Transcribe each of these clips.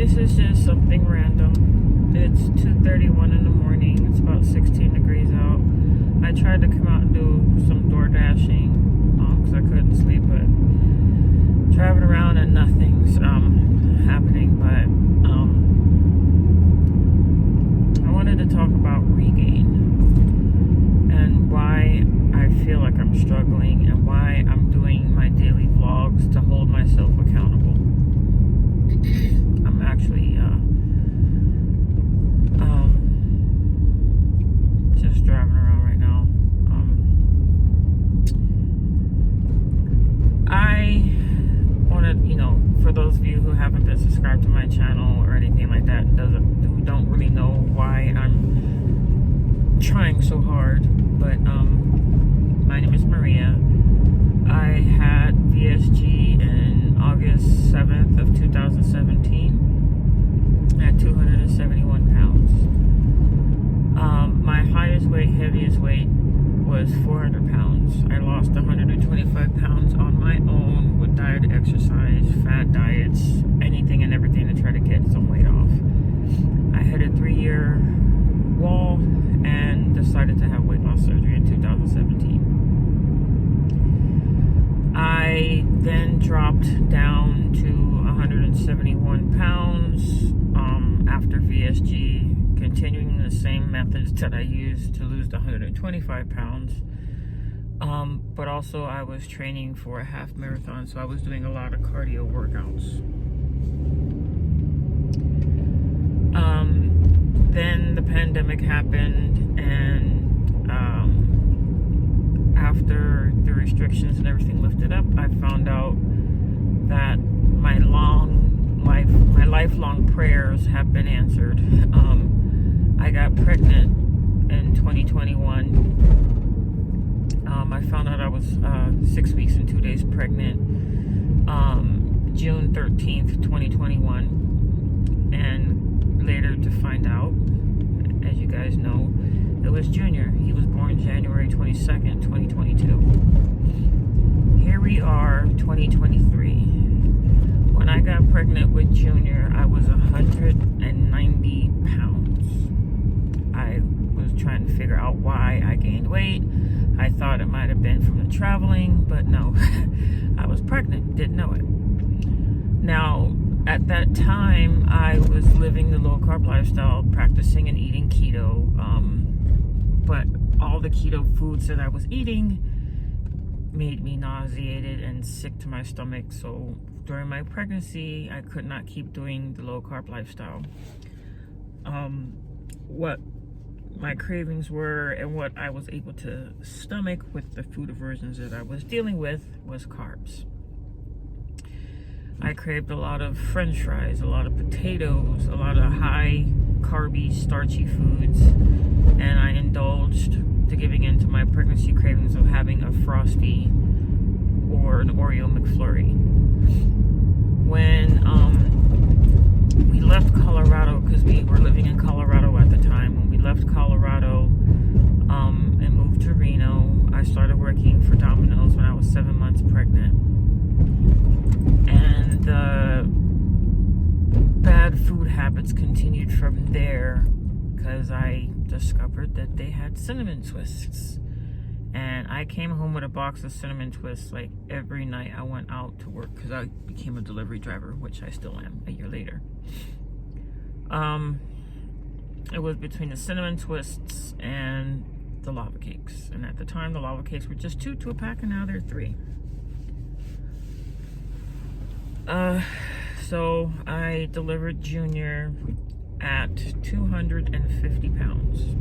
This is just something random. It's 2:31 in the morning. It's about 16 degrees out. I tried to come out and do some door dashing because I couldn't sleep, but driving around and nothing's happening. But I wanted to talk about regain and why I feel like I'm struggling and why I'm doing my daily vlogs to hold myself accountable. I'm actually just driving around right now. I want to, for those of you who haven't been subscribed to my channel or anything like that, who don't really know why I'm trying so hard, but my name is Maria. I had VSG in August 7th of 2017 at 271 pounds. My highest weight, heaviest weight was 400 pounds. I lost 125 pounds on my own with diet, exercise, fat diets, anything and everything to try to get some weight off. I hit a 3-year wall and decided to have weight loss surgery in 2017. I then dropped down to 171 pounds after VSG, continuing the same methods that I used to lose the 125 pounds. But also I was training for a half marathon, so I was doing a lot of cardio workouts. Then the pandemic happened, and after the restrictions and everything lifted up, I found out that my lifelong prayers have been answered. I got pregnant in 2021. I found out I was 6 weeks and 2 days pregnant June 13th, 2021. And later to find out, as you guys know, it was Junior. He was born January 22nd, 2022. Here we are, 2023. When I got pregnant with Junior, I was 190 pounds. I was trying to figure out why I gained weight. I thought it might have been from the traveling, but no. I was pregnant, didn't know it. Now, at that time, I was living the low-carb lifestyle, practicing and eating keto, but all the keto foods that I was eating made me nauseated and sick to my stomach. So during my pregnancy, I could not keep doing the low-carb lifestyle. What my cravings were and what I was able to stomach with the food aversions that I was dealing with was carbs. I craved a lot of french fries, a lot of potatoes, a lot of high carby, starchy foods, and I indulged to giving into my pregnancy cravings of having a Frosty or an Oreo McFlurry. When we left Colorado, because we were living in Colorado at the time, when we left Colorado and moved to Reno, I started working for Domino's when I was 7 months pregnant. And the bad food habits continued from there because I discovered that they had cinnamon twists. And I came home with a box of cinnamon twists like every night I went out to work because I became a delivery driver, which I still am a year later. It was between the cinnamon twists and the lava cakes. And at the time, the lava cakes were just 2 a pack, and now they're 3. So I delivered Junior at 250 pounds.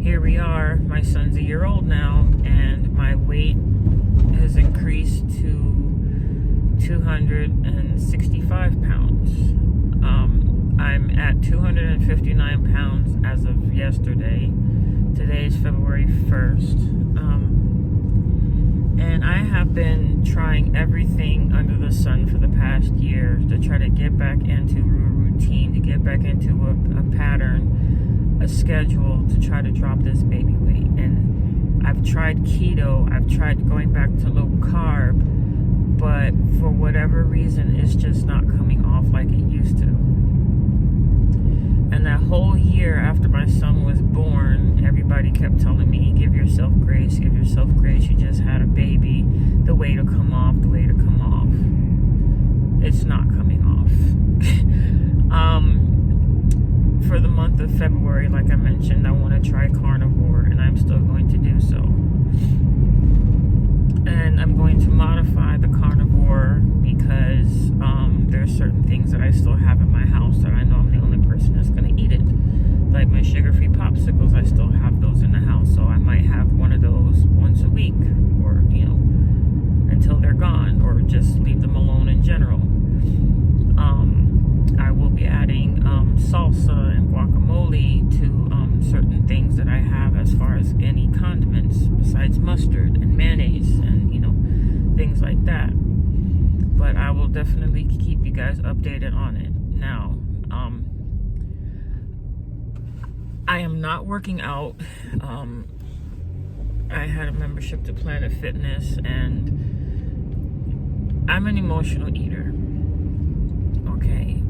Here we are, my son's a year old now, and my weight has increased to 265 pounds. I'm at 259 pounds as of yesterday. Today is February 1st. And I have been trying everything under the sun for the past year to try to get back into a routine, to get back into a pattern, a schedule, to try to drop this baby weight. And I've tried keto, I've tried going back to low carb, but for whatever reason, it's just not coming off like it used to. And that whole year after my son was born, everybody kept telling me, give yourself grace, you just had a baby, the weight will come off, It's not coming off. For the month of February, like I mentioned, I want to try carnivore, and I'm still going to do so. And I'm going to modify the carnivore because there's certain things that I still have in my house that I know I'm the only person that's going to eat it. Like my sugar-free popsicles, I still have those in the house, so I might have one of those once a week, or until they're gone, or just leave them alone in general. I will be adding salsa and guacamole to certain things that I have as far as any condiments besides mustard and mayonnaise and things like that. But I will definitely keep you guys updated on it. Now, I am not working out. I had a membership to Planet Fitness, and I'm an emotional eater. Okay,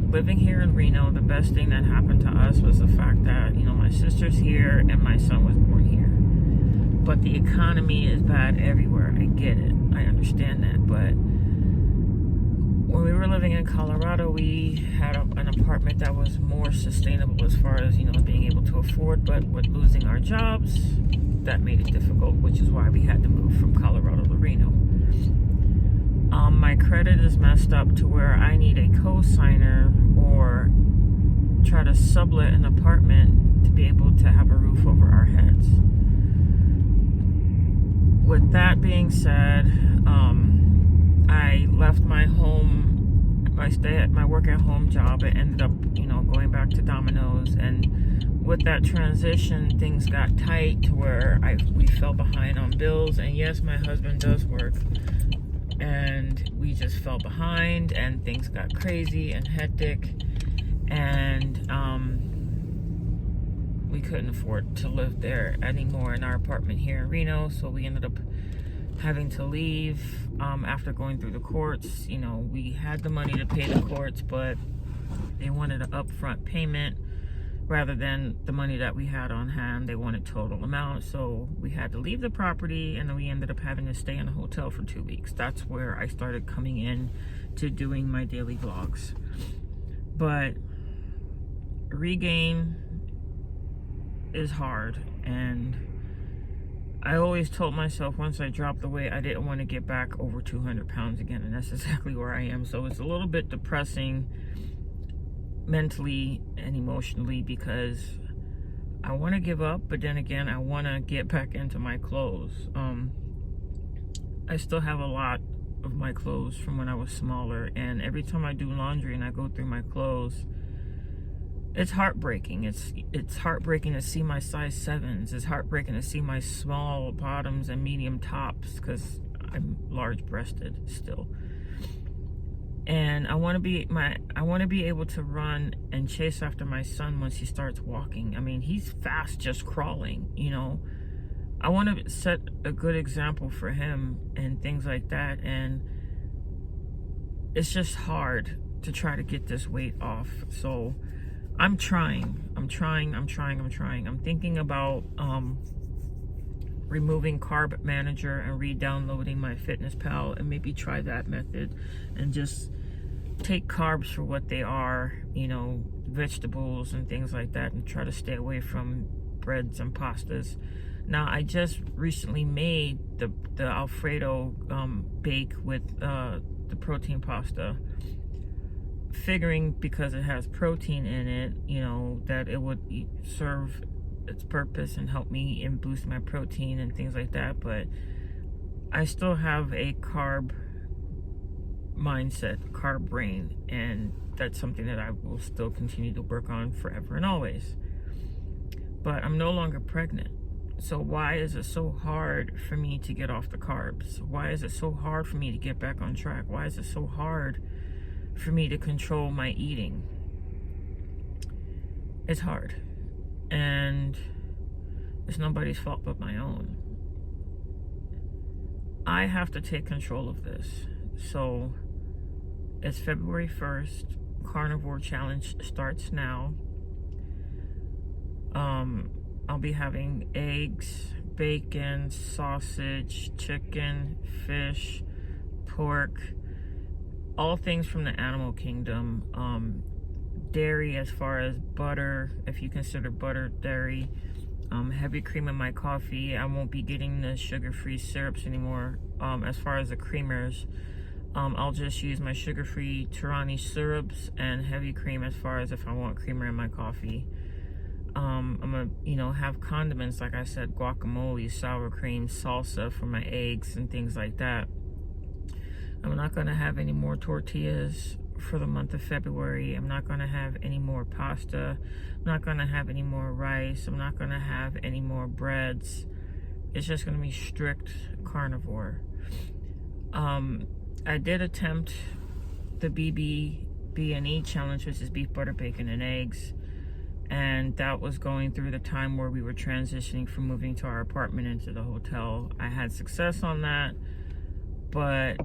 living here in Reno, the best thing that happened to us was the fact that, my sister's here and my son was born here. But the economy is bad everywhere. I get it. I understand that. But when we were living in Colorado, we had an apartment that was more sustainable as far as, being able to afford. But with losing our jobs, that made it difficult, which is why we had to move from Colorado to Reno. My credit is messed up to where I need a co-signer or try to sublet an apartment to be able to have a roof over our heads. With that being said, I left my home, my work at home job, and ended up, going back to Domino's. And with that transition, things got tight to where we fell behind on bills. And yes, my husband does work. And we just fell behind, and things got crazy and hectic, and we couldn't afford to live there anymore in our apartment here in Reno, so we ended up having to leave after going through the courts. We had the money to pay the courts, but they wanted an upfront payment rather than the money that we had on hand. They wanted total amount, so we had to leave the property, and then we ended up having to stay in a hotel for 2 weeks. That's where I started coming in to doing my daily vlogs. But regain is hard, and I always told myself once I dropped the weight, I didn't want to get back over 200 pounds again, and that's exactly where I am. So it's a little bit depressing mentally and emotionally, because I want to give up, but then again, I want to get back into my clothes. I still have a lot of my clothes from when I was smaller, and every time I do laundry and I go through my clothes, it's heartbreaking. It's heartbreaking to see my size 7s. It's heartbreaking to see my small bottoms and medium tops, because I'm large-breasted still. And I want to be able to run and chase after my son once he starts walking. I mean, he's fast just crawling, I want to set a good example for him and things like that. And it's just hard to try to get this weight off. So I'm trying. I'm thinking about removing Carb Manager and re-downloading my Fitness Pal, and maybe try that method and just take carbs for what they are, vegetables and things like that, and try to stay away from breads and pastas. Now, I just recently made the Alfredo bake with the protein pasta, figuring because it has protein in it, that it would serve its purpose and help me and boost my protein and things like that. But I still have a carb mindset, carb brain, and that's something that I will still continue to work on forever and always. But I'm no longer pregnant. So why is it so hard for me to get off the carbs? Why is it so hard for me to get back on track? Why is it so hard for me to control my eating? It's hard. And it's nobody's fault but my own. I have to take control of this. So it's February 1st. Carnivore challenge starts now. I'll be having eggs, bacon, sausage, chicken, fish, pork, all things from the animal kingdom. Dairy, as far as butter, if you consider butter dairy. Heavy cream in my coffee. I won't be getting the sugar-free syrups anymore. As far as the creamers, I'll just use my sugar-free Tirani syrups and heavy cream as far as if I want creamer in my coffee. I'm gonna, have condiments, like I said, guacamole, sour cream, salsa for my eggs and things like that. I'm not gonna have any more tortillas for the month of February. I'm not gonna have any more pasta. I'm not gonna have any more rice. I'm not gonna have any more breads. It's just gonna be strict carnivore. I did attempt the BBE challenge, which is beef, butter, bacon, and eggs. And that was going through the time where we were transitioning from moving to our apartment into the hotel. I had success on that, but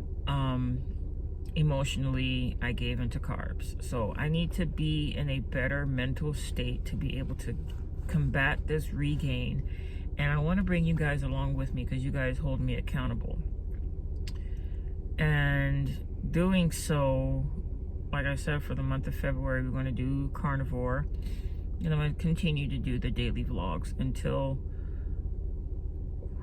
emotionally, I gave into carbs. So I need to be in a better mental state to be able to combat this regain. And I want to bring you guys along with me because you guys hold me accountable. And doing so, like I said, for the month of February, we're going to do carnivore. And I'm going to continue to do the daily vlogs until,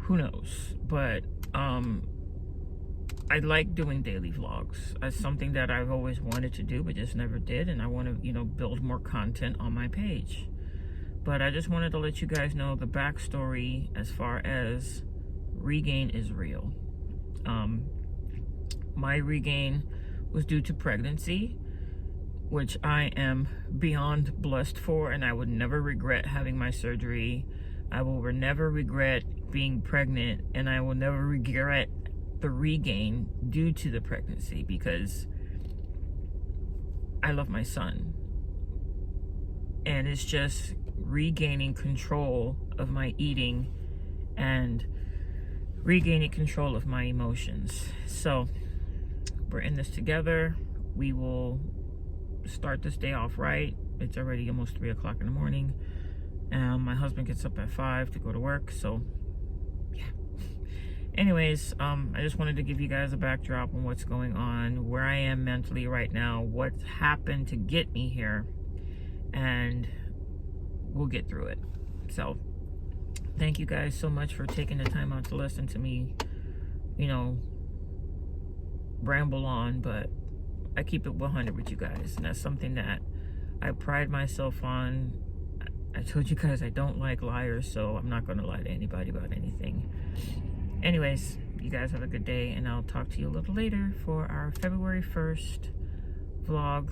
who knows. But I like doing daily vlogs. It's something that I've always wanted to do, but just never did. And I want to, build more content on my page. But I just wanted to let you guys know the backstory as far as regain is real. My regain was due to pregnancy, which I am beyond blessed for, and I would never regret having my surgery. I will never regret being pregnant, and I will never regret the regain due to the pregnancy, because I love my son. And it's just regaining control of my eating and regaining control of my emotions. So we're in this together. We will start this day off right. It's already almost 3 o'clock in the morning. My husband gets up at 5 to go to work. So yeah. Anyways, I just wanted to give you guys a backdrop on what's going on, where I am mentally right now, what's happened to get me here, and we'll get through it. So thank you guys so much for taking the time out to listen to me, ramble on, but I keep it 100 with you guys, and that's something that I pride myself on. I told you guys I don't like liars, so I'm not going to lie to anybody about anything. Anyways, you guys have a good day, and I'll talk to you a little later for our February 1st vlog